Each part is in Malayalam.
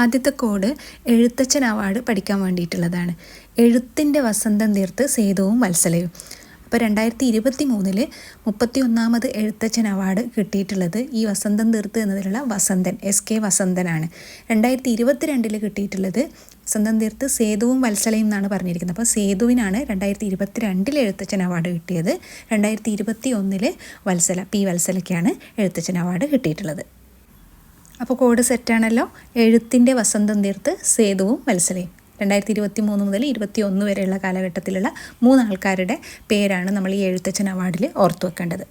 ആദ്യത്തെ കോഡ് എഴുത്തച്ഛൻ അവാർഡ് പഠിക്കാൻ വേണ്ടിയിട്ടുള്ളതാണ്. എഴുത്തിൻ്റെ വസന്തം തീർത്ത് സേതുവും വത്സലയും. അപ്പോൾ 2023 31ാമത് എഴുത്തച്ഛൻ അവാർഡ് കിട്ടിയിട്ടുള്ളത് ഈ വസന്തം തീർത്ത് എന്നതിലുള്ള വസന്തൻ SK വസന്തനാണ്. 2022 കിട്ടിയിട്ടുള്ളത് വസന്തം തീർത്ത് സേതുവും വത്സലയും എന്നാണ് പറഞ്ഞിരിക്കുന്നത്. അപ്പോൾ സേതുവിനാണ് 2022 എഴുത്തച്ഛൻ അവാർഡ് കിട്ടിയത്. 2021 വത്സല വത്സലയ്ക്കാണ് എഴുത്തച്ഛൻ അവാർഡ് കിട്ടിയിട്ടുള്ളത്. അപ്പോൾ കോഡ് സെറ്റാണല്ലോ. എഴുത്തിൻ്റെ വസന്തം തീർത്ത് സേതുവും വത്സലയും. 2023 മുതൽ 2021 വരെയുള്ള കാലഘട്ടത്തിലുള്ള 3 ആൾക്കാരുടെ പേരാണ് നമ്മൾ ഈ എഴുത്തച്ഛൻ അവാർഡിൽ ഓർത്തു വെക്കേണ്ടത്.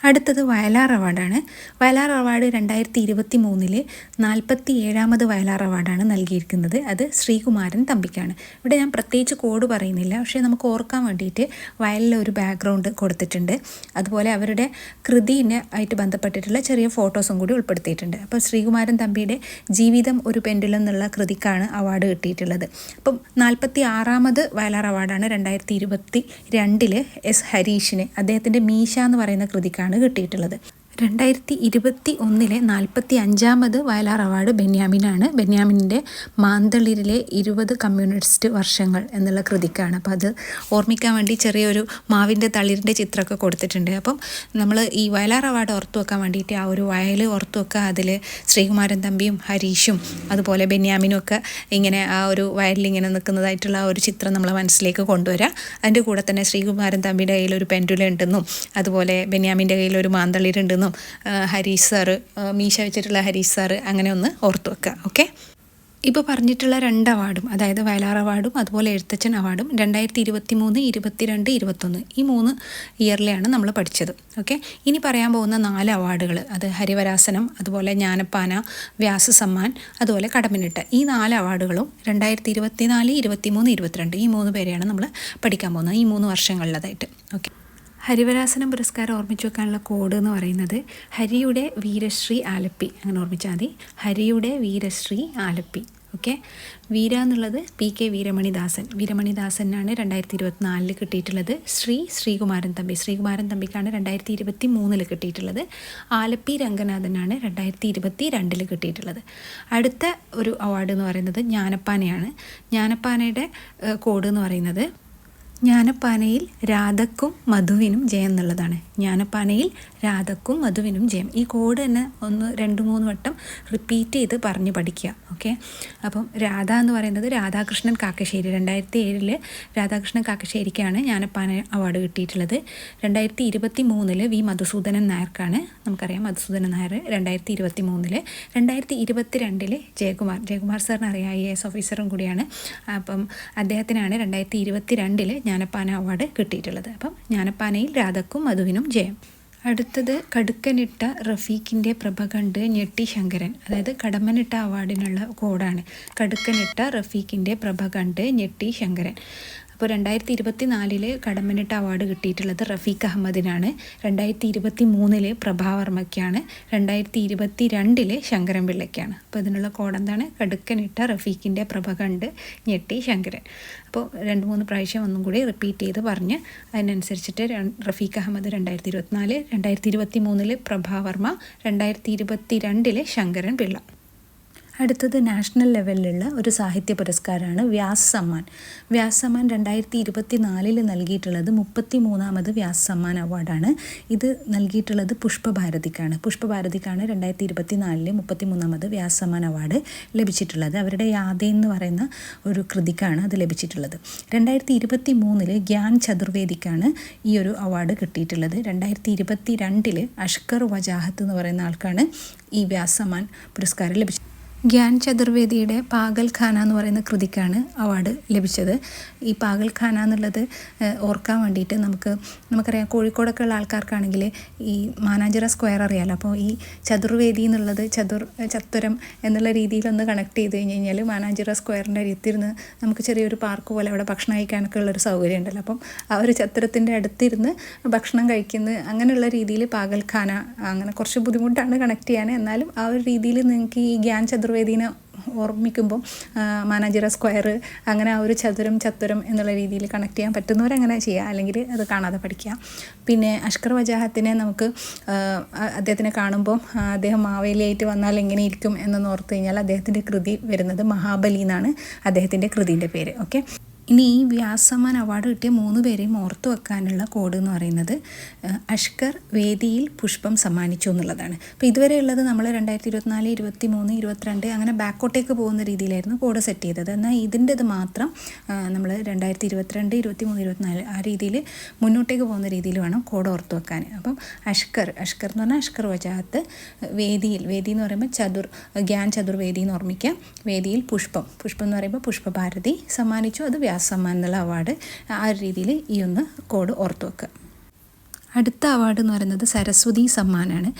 അടുത്തത് വയലാർ അവാർഡാണ്. വയലാർ അവാർഡ് 2023 47ാമത് വയലാർ അവാർഡാണ് നൽകിയിരിക്കുന്നത്. അത് ശ്രീകുമാരൻ തമ്പിക്കാണ്. ഇവിടെ ഞാൻ പ്രത്യേകിച്ച് കോഡ് പറയുന്നില്ല, പക്ഷേ നമുക്ക് ഓർക്കാൻ വേണ്ടിയിട്ട് വയലിലെ ഒരു ബാക്ക്ഗ്രൗണ്ട് കൊടുത്തിട്ടുണ്ട്. അതുപോലെ അവരുടെ കൃതിനെ ആയിട്ട് ബന്ധപ്പെട്ടിട്ടുള്ള ചെറിയ ഫോട്ടോസും കൂടി ഉൾപ്പെടുത്തിയിട്ടുണ്ട്. അപ്പോൾ ശ്രീകുമാരൻ തമ്പിയുടെ ജീവിതം ഒരു പെൻഡുലം എന്നുള്ള കൃതിക്കാണ് അവാർഡ് കിട്ടിയിട്ടുള്ളത്. അപ്പം 46ാമത് വയലാർ അവാർഡാണ് 2022 S ഹരീഷിന് അദ്ദേഹത്തിൻ്റെ മീശ എന്ന് പറയുന്ന കൃതിക്കാണ് കിട്ടിയിട്ടുള്ളത്. 2021 45ാമത് വയലാർ അവാർഡ് ബെന്യാമിനാണ്. ബെന്യാമിൻ്റെ മാന്തളിരിലെ 20 കമ്മ്യൂണിസ്റ്റ് വർഷങ്ങൾ എന്നുള്ള കൃതിക്കാണ്. അപ്പോൾ അത് ഓർമ്മിക്കാൻ വേണ്ടി ചെറിയൊരു മാവിൻ്റെ തളിരിൻ്റെ ചിത്രമൊക്കെ കൊടുത്തിട്ടുണ്ട്. അപ്പം നമ്മൾ ഈ വയലാർ അവാർഡ് ഓർത്തു വെക്കാൻ വേണ്ടിയിട്ട് ആ ഒരു വയൽ ഓർത്തു വെക്കുക. അതിൽ ശ്രീകുമാരൻ തമ്പിയും ഹരീഷും അതുപോലെ ബെന്യാമിനും ഒക്കെ ഇങ്ങനെ ആ ഒരു വയലിൽ ഇങ്ങനെ നിൽക്കുന്നതായിട്ടുള്ള ആ ഒരു ചിത്രം നമ്മളെ മനസ്സിലേക്ക് കൊണ്ടുവരിക. അതിൻ്റെ കൂടെ തന്നെ ശ്രീകുമാരൻ തമ്പിയുടെ കയ്യിലൊരു പെൻഡുലം ഉണ്ടെന്നും അതുപോലെ ബെന്യാമിൻ്റെ കയ്യിലൊരു മാന്തളിരുണ്ടെന്നും ഹരീഷ് സാറ് മീശ വെച്ചിട്ടുള്ള ഹരീഷ് സാറ് അങ്ങനെ ഒന്ന് ഓർത്തു വെക്കുക. ഓക്കെ, ഇപ്പോൾ പറഞ്ഞിട്ടുള്ള 2 അവാർഡും, അതായത് വയലാർ അവാർഡും അതുപോലെ എഴുത്തച്ഛൻ അവാർഡും 2023, 22, 21 ഈ 3 ഇയറിലെയാണ് നമ്മൾ പഠിച്ചത്. ഓക്കെ, ഇനി പറയാൻ പോകുന്ന 4 അവാർഡുകൾ, അത് ഹരിവരാസനം, അതുപോലെ ജ്ഞാനപ്പാന, വ്യാസസമ്മാൻ, അതുപോലെ കടമ്മനിട്ട, ഈ 4 അവാർഡുകളും 2024, 23, 22 ഈ 3 പേരെയാണ് നമ്മൾ പഠിക്കാൻ പോകുന്നത്, ഈ 3 വർഷങ്ങളിലതായിട്ട്. ഓക്കെ, ഹരിവരാസനം പുരസ്കാരം ഓർമ്മിച്ച് വെക്കാനുള്ള കോഡ് എന്ന് പറയുന്നത് ഹരിയുടെ വീരശ്രീ ആലപ്പി, അങ്ങനെ ഓർമ്മിച്ചാൽ മതി. ഹരിയുടെ വീരശ്രീ ആലപ്പി. ഓക്കെ, വീര എന്നുള്ളത് PK വീരമണിദാസനാണ് 2024 കിട്ടിയിട്ടുള്ളത്. ശ്രീകുമാരൻ തമ്പിക്കാണ് 2023 കിട്ടിയിട്ടുള്ളത്. ആലപ്പി രംഗനാഥനാണ് 2022 കിട്ടിയിട്ടുള്ളത്. അടുത്ത ഒരു അവാർഡ് എന്ന് പറയുന്നത് ജ്ഞാനപ്പാനയാണ്. ജ്ഞാനപ്പാനയുടെ കോഡ് എന്ന് പറയുന്നത് ജ്ഞാനപ്പാനയിൽ രാധക്കും മധുവിനും ജയം എന്നുള്ളതാണ്. ജ്ഞാനപ്പാനയിൽ രാധക്കും മധുവിനും ജയം. ഈ കോഡ് തന്നെ 1, 2, 3 വട്ടം റിപ്പീറ്റ് ചെയ്ത് പറഞ്ഞ് പഠിക്കുക. ഓക്കെ, അപ്പം രാധ എന്ന് പറയുന്നത് രാധാകൃഷ്ണൻ കാക്കശ്ശേരി. 2007 രാധാകൃഷ്ണൻ കാക്കശ്ശേരിക്കാണ് ജ്ഞാനപ്പാന അവാർഡ് കിട്ടിയിട്ടുള്ളത്. 2023 V മധുസൂദനൻ നായർക്കാണ്. നമുക്കറിയാം മധുസൂദനൻ നായർ 2023. 2022 ജയകുമാർ സാറിന് അറിയാം, IAS ഓഫീസറും കൂടിയാണ്. അപ്പം അദ്ദേഹത്തിനാണ് 2022 ജ്ഞാനപ്പാന അവാർഡ് കിട്ടിയിട്ടുള്ളത്. അപ്പം ജ്ഞാനപ്പാനയിൽ രാധക്കും മധുവിനും ജയം. അടുത്തത് കടുക്കനിട്ട റഫീഖിൻ്റെ പ്രഭ കണ്ട് ഞെട്ടി ശങ്കരൻ, അതായത് കടമ്മനിട്ട അവാർഡിനുള്ള കോഡാണ്. കടുക്കനിട്ട റഫീഖിൻ്റെ പ്രഭ കണ്ട് ഞെട്ടി ശങ്കരൻ. അപ്പോൾ 2024 കടമ്മനിട്ട അവാർഡ് കിട്ടിയിട്ടുള്ളത് റഫീഖ് അഹമ്മദിനാണ്. 2023 പ്രഭാവർമ്മയ്ക്കാണ്. 2022 ശങ്കരൻ പിള്ളയ്ക്കാണ്. അപ്പോൾ ഇതിനുള്ള കോഡ് എന്താണ്? കടുക്കനിട്ട റഫീഖിൻ്റെ പ്രഭ കണ്ട് ഞെട്ടി ശങ്കരൻ. അപ്പോൾ 2-3 പ്രാവശ്യം ഒന്നും കൂടി റിപ്പീറ്റ് ചെയ്ത് പറഞ്ഞ് അതിനനുസരിച്ചിട്ട് റഫീഖ് അഹമ്മദ് 2024, 2023 പ്രഭാവർമ്മ, 2022 ശങ്കരൻ പിള്ള. അടുത്തത് നാഷണൽ ലെവലിലുള്ള ഒരു സാഹിത്യ പുരസ്കാരമാണ് വ്യാസസമ്മാൻ. വ്യാസസമ്മാൻ 2024 നൽകിയിട്ടുള്ളത് 33ാമത് വ്യാസസമ്മാൻ അവാർഡാണ്. ഇത് നൽകിയിട്ടുള്ളത് പുഷ്പഭാരതിക്കാണ്. 2024 33ാമത് വ്യാസസമ്മാൻ അവാർഡ് ലഭിച്ചിട്ടുള്ളത്. അവരുടെ യാദേ എന്ന് പറയുന്ന ഒരു കൃതിക്കാണ് അത് ലഭിച്ചിട്ടുള്ളത്. 2023 ഗ്യാൻ ചതുർവേദിക്കാണ് ഈ ഒരു അവാർഡ് കിട്ടിയിട്ടുള്ളത്. 2022 അഷ്കർ വജാഹത്ത് എന്ന് പറയുന്ന ആൾക്കാണ് ഈ വ്യാസസമ്മാൻ പുരസ്കാരം ലഭിച്ചത്. ഗ്യാൻ ചതുർവേദിയുടെ പാഗൽഖാന എന്ന് പറയുന്ന കൃതിക്കാണ് അവാർഡ് ലഭിച്ചത്. ഈ പാഗൽഖാന എന്നുള്ളത് ഓർക്കാൻ വേണ്ടിയിട്ട് നമുക്കറിയാം, കോഴിക്കോടൊക്കെ ഉള്ള ആൾക്കാർക്കാണെങ്കിൽ ഈ മാനാഞ്ചിറ സ്ക്വയർ അറിയാമല്ലോ. അപ്പോൾ ഈ ചതുർവേദി എന്നുള്ളത് ചത്വരം എന്നുള്ള രീതിയിലൊന്ന് കണക്ട് ചെയ്ത് കഴിഞ്ഞാൽ മാനാഞ്ചിറ സ്ക്വയറിൻ്റെ അടുത്തിരുന്ന് നമുക്ക് ചെറിയൊരു പാർക്ക് പോലെ അവിടെ ഭക്ഷണം കഴിക്കാനൊക്കെ ഉള്ളൊരു സൗകര്യം ഉണ്ടല്ലോ. അപ്പം ആ ഒരു ചത്വരത്തിൻ്റെ അടുത്തിരുന്ന് ഭക്ഷണം കഴിക്കുന്ന അങ്ങനെയുള്ള രീതിയിൽ പാഗൽഖാന, അങ്ങനെ കുറച്ച് ബുദ്ധിമുട്ടാണ് കണക്ട് ചെയ്യാൻ. എന്നാലും ആ ഒരു രീതിയിൽ നിങ്ങൾക്ക് ഈ ഗ്യാൻ ചതുർവേദി ചതുർവേദീനെ ഓർമ്മിക്കുമ്പോൾ മാനാഞ്ചിറ സ്ക്വയർ അങ്ങനെ ആ ഒരു ചത്തുരം എന്നുള്ള രീതിയിൽ കണക്ട് ചെയ്യാൻ പറ്റുന്നവരങ്ങനെ ചെയ്യുക, അല്ലെങ്കിൽ അത് കാണാതെ പഠിക്കുക. പിന്നെ അഷ്കർ വജാഹത്തിനെ നമുക്ക് അദ്ദേഹത്തിനെ കാണുമ്പോൾ അദ്ദേഹം മാവേലിയായിട്ട് വന്നാൽ എങ്ങനെ ഇരിക്കും എന്നൊന്ന് ഓർത്ത് കഴിഞ്ഞാൽ അദ്ദേഹത്തിൻ്റെ കൃതി വരുന്നത് മഹാബലി എന്നാണ് അദ്ദേഹത്തിൻ്റെ കൃതിൻ്റെ പേര്. ഓക്കെ, ഇനി ഈ വ്യാസമ്മാൻ അവാർഡ് കിട്ടിയ 3 പേരെയും ഓർത്തു വെക്കാനുള്ള കോഡ് എന്ന് പറയുന്നത് അഷ്കർ വേദിയിൽ പുഷ്പം സമ്മാനിച്ചു എന്നുള്ളതാണ്. അപ്പോൾ ഇതുവരെ ഉള്ളത് നമ്മൾ 2024, 23, 22 അങ്ങനെ ബാക്കോട്ടേക്ക് പോകുന്ന രീതിയിലായിരുന്നു കോഡ് സെറ്റ് ചെയ്തത്. എന്നാൽ ഇതിൻ്റെത് മാത്രം നമ്മൾ 2022, 23, 24 ആ രീതിയിൽ മുന്നോട്ടേക്ക് പോകുന്ന രീതിയിൽ വേണം കോഡ് ഓർത്തു വെക്കാൻ. അപ്പം അഷ്കർ എന്ന് പറഞ്ഞാൽ അഷ്കർ വജാഹത്ത്, വേദി എന്ന് പറയുമ്പോൾ ഗ്യാൻ ചതുർവേദി എന്ന് ഓർമ്മിക്കുക. വേദിയിൽ പുഷ്പം എന്ന് പറയുമ്പോൾ പുഷ്പഭാരതി സമ്മാനിച്ചു, അത് വ്യാസമ്മാൻ എന്നുള്ള അവാർഡ്. ആ ഒരു രീതിയിൽ ഈ ഒന്ന് കോഡ് ഓർത്തു വെക്കുക. അടുത്ത അവാർഡ് എന്ന് പറയുന്നത് സരസ്വതി സമ്മാനാണ്.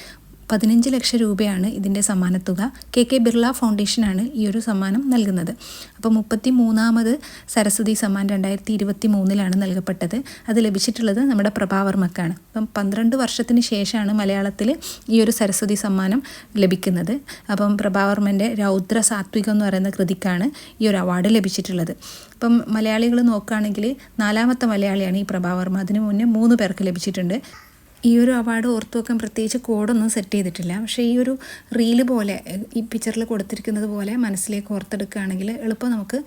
15 ലക്ഷം രൂപയാണ് ഇതിൻ്റെ സമ്മാനത്തുക. KK ബിർള ഫൗണ്ടേഷനാണ് ഈ ഒരു സമ്മാനം നൽകുന്നത്. അപ്പോൾ 33ാമത് സരസ്വതി സമ്മാൻ 2023 നൽകപ്പെട്ടത്. അത് ലഭിച്ചിട്ടുള്ളത് നമ്മുടെ പ്രഭാവർമ്മക്കാണ്. അപ്പം 12 വർഷത്തിന് ശേഷമാണ് മലയാളത്തിൽ ഈ ഒരു സരസ്വതി സമ്മാനം ലഭിക്കുന്നത്. അപ്പം പ്രഭാവർമ്മൻ്റെ രൗദ്ര സാത്വികം എന്ന് പറയുന്ന കൃതിക്കാണ് ഈ ഒരു അവാർഡ് ലഭിച്ചിട്ടുള്ളത്. അപ്പം മലയാളികൾ നോക്കുകയാണെങ്കിൽ 4ാമത്തെ മലയാളിയാണ് ഈ പ്രഭാവർമ്മ. അതിനു മുന്നേ 3 പേർക്ക് ലഭിച്ചിട്ടുണ്ട്. ഈ ഒരു അവാർഡ് ഓർത്തു വെക്കാൻ പ്രത്യേകിച്ച് കോഡൊന്നും സെറ്റ് ചെയ്തിട്ടില്ല. പക്ഷേ ഈ ഒരു റീല് പോലെ ഈ പിക്ചറിൽ കൊടുത്തിരിക്കുന്നത് പോലെ മനസ്സിലേക്ക് ഓർത്തെടുക്കുകയാണെങ്കിൽ എളുപ്പം നമുക്ക്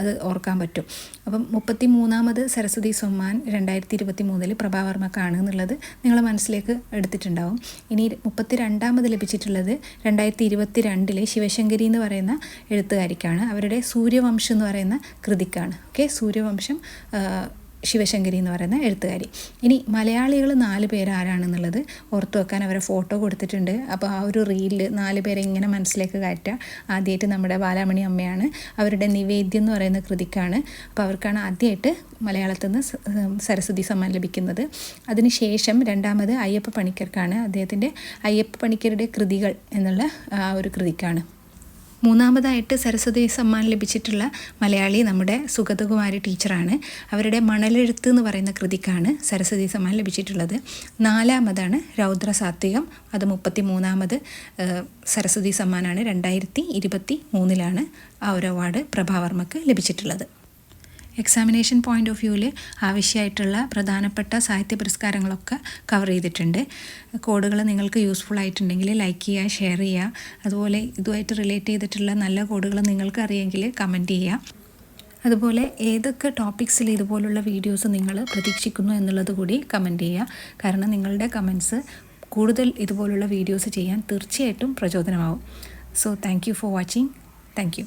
അത് ഓർക്കാൻ പറ്റും. അപ്പം 33ാമത് സരസ്വതി സമ്മാൻ 2023 പ്രഭാവർമ്മക്കാണ് എന്നുള്ളത് നിങ്ങളെ മനസ്സിലേക്ക് എടുത്തിട്ടുണ്ടാവും. ഇനി 32ാമത് ലഭിച്ചിട്ടുള്ളത് 2022 ശിവശങ്കരി എന്ന് പറയുന്ന എഴുത്തുകാരിക്കാണ്. അവരുടെ സൂര്യവംശം എന്ന് പറയുന്ന കൃതിക്കാണ്. ഓക്കെ, സൂര്യവംശം ശിവശങ്കരി എന്ന് പറയുന്ന എഴുത്തുകാരി. ഇനി മലയാളികൾ 4 പേര് ആരാണെന്നുള്ളത് ഓർത്തു വെക്കാൻ അവരെ ഫോട്ടോ കൊടുത്തിട്ടുണ്ട്. അപ്പോൾ ആ ഒരു റീലിൽ 4 പേരെ ഇങ്ങനെ മനസ്സിലേക്ക് കയറ്റുക. ആദ്യമായിട്ട് നമ്മുടെ ബാലാമണി അമ്മയാണ്. അവരുടെ നിവേദ്യം എന്ന് പറയുന്ന കൃതിക്കാണ്. അപ്പോൾ അവർക്കാണ് ആദ്യമായിട്ട് മലയാളത്തിൽ നിന്ന് സരസ്വതി സമ്മാൻ ലഭിക്കുന്നത്. അതിനുശേഷം 2ാമത് അയ്യപ്പ പണിക്കർക്കാണ്. അദ്ദേഹത്തിൻ്റെ അയ്യപ്പ പണിക്കരുടെ കൃതികൾ എന്നുള്ള ആ ഒരു കൃതിക്കാണ്. 3ാമതായിട്ട് സരസ്വതി സമ്മാൻ ലഭിച്ചിട്ടുള്ള മലയാളി നമ്മുടെ സുഗതകുമാരി ടീച്ചറാണ്. അവരുടെ മണലെഴുത്ത് എന്ന് പറയുന്ന കൃതിക്കാണ് സരസ്വതി സമ്മാൻ ലഭിച്ചിട്ടുള്ളത്. 4ാമതാണ് രൗദ്ര സാത്വികം. അത് 33ാമത് സരസ്വതി സമ്മാനാണ്. 2023 ആ ഒരു അവാർഡ് പ്രഭാവർമ്മക്ക് ലഭിച്ചിട്ടുള്ളത്. എക്സാമിനേഷൻ പോയിൻ്റ് ഓഫ് വ്യൂവിൽ ആവശ്യമായിട്ടുള്ള പ്രധാനപ്പെട്ട സാഹിത്യ പുരസ്കാരങ്ങളൊക്കെ കവർ ചെയ്തിട്ടുണ്ട്. കോഡുകൾ നിങ്ങൾക്ക് യൂസ്ഫുൾ ആയിട്ടുണ്ടെങ്കിൽ ലൈക്ക് ചെയ്യുക, ഷെയർ ചെയ്യുക. അതുപോലെ ഇതുമായിട്ട് റിലേറ്റ് ചെയ്തിട്ടുള്ള നല്ല കോഡുകൾ നിങ്ങൾക്ക് അറിയെങ്കിൽ കമൻറ്റ് ചെയ്യുക. അതുപോലെ ഏതൊക്കെ ടോപ്പിക്സിൽ ഇതുപോലുള്ള വീഡിയോസ് നിങ്ങൾ പ്രതീക്ഷിക്കുന്നു എന്നുള്ളത് കൂടി കമൻറ്റ് ചെയ്യുക. കാരണം നിങ്ങളുടെ കമൻറ്റ്സ് കൂടുതൽ ഇതുപോലുള്ള വീഡിയോസ് ചെയ്യാൻ തീർച്ചയായിട്ടും പ്രചോദനമാവും. So thank you for watching. Thank U.